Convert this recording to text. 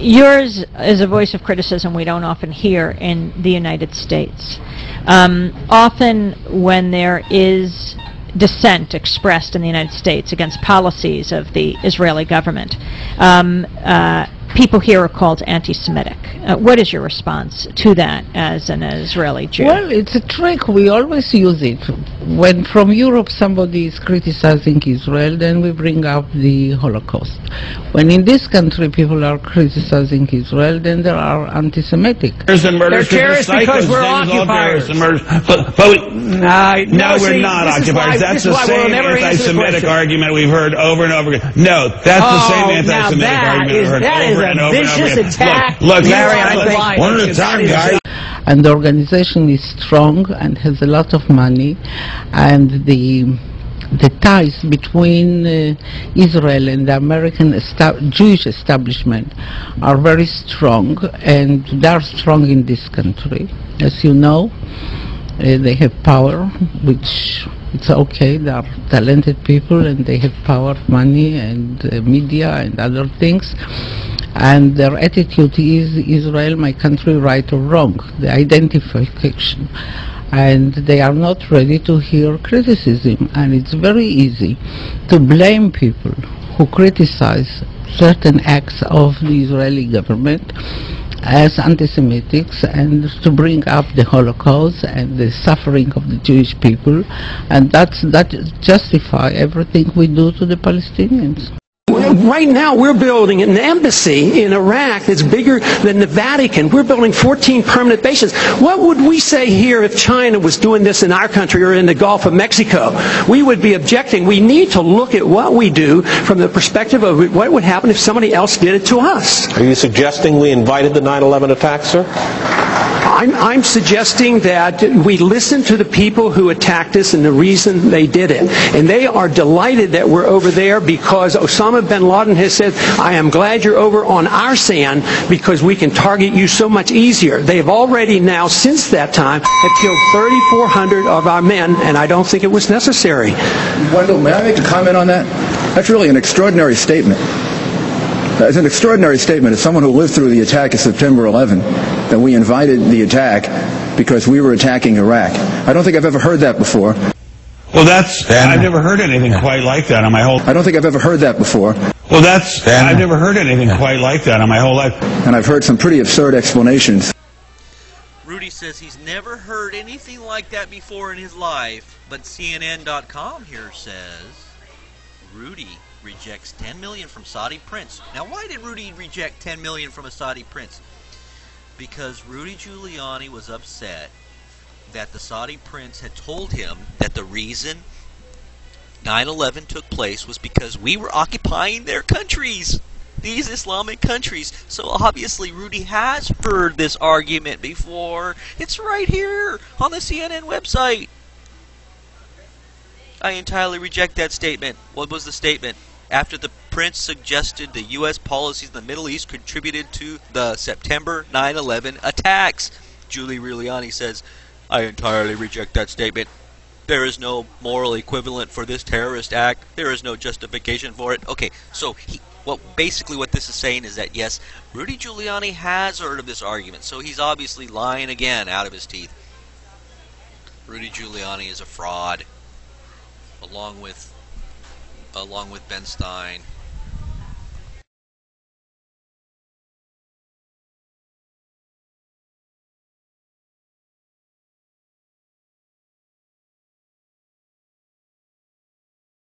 yours is a voice of criticism we don't often hear in the United States. Often when there is dissent expressed in the United States against policies of the Israeli government, people here are called anti-Semitic. What is your response to that as an Israeli Jew? Well, it's a trick. We always use it. When from Europe somebody is criticizing Israel, then we bring up the Holocaust. When in this country people are criticizing Israel, then there are anti-Semitic. They're terrorists because we're occupiers. But no, we're not occupiers. That's the same anti-Semitic argument we've heard over and over again. No, that's the same anti-Semitic argument we've heard over and over and over again. Attack. Look, Larry, I think one at a time, guys. And the organization is strong and has a lot of money, and the ties between Israel and the American Jewish establishment are very strong, and they are strong in this country. As you know, they have power, which it's okay. They are talented people, and they have power, money, and media, and other things. And their attitude is Israel, my country, right or wrong, the identification. And they are not ready to hear criticism. And it's very easy to blame people who criticize certain acts of the Israeli government as anti-Semitics, and to bring up the Holocaust and the suffering of the Jewish people, and that justify everything we do to the Palestinians. Right now, we're building an embassy in Iraq that's bigger than the Vatican. We're building 14 permanent bases. What would we say here if China was doing this in our country or in the Gulf of Mexico? We would be objecting. We need to look at what we do from the perspective of what would happen if somebody else did it to us. Are you suggesting we invited the 9/11 attack, sir? I'm suggesting that we listen to the people who attacked us and the reason they did it. And they are delighted that we're over there because Osama bin Laden has said, I am glad you're over on our sand because we can target you so much easier. They have already now, since that time, have killed 3,400 of our men, and I don't think it was necessary. Wendell, may I make a comment on that? That's really an extraordinary statement. It's an extraordinary statement as someone who lived through the attack of September 11, that we invited the attack because we were attacking Iraq. I don't think I've ever heard that before. Well, I've never heard anything quite like that on my whole... I don't think I've ever heard that before. Well, I've never heard anything quite like that on my whole life. And I've heard some pretty absurd explanations. Rudy says he's never heard anything like that before in his life, but CNN.com here says Rudy rejects $10 million from Saudi prince. Now, why did Rudy reject $10 million from a Saudi prince? Because Rudy Giuliani was upset that the Saudi prince had told him that the reason 9/11 took place was because we were occupying their countries, these Islamic countries. So obviously Rudy has heard this argument before. It's right here on the CNN website. I entirely reject that statement. What was the statement? After the prince suggested the U.S. policies in the Middle East contributed to the September 9/11 attacks. Julie Giuliani says, I entirely reject that statement. There is no moral equivalent for this terrorist act. There is no justification for it. Okay, so basically what this is saying is that, yes, Rudy Giuliani has heard of this argument, so he's obviously lying again out of his teeth. Rudy Giuliani is a fraud, along with Ben Stein.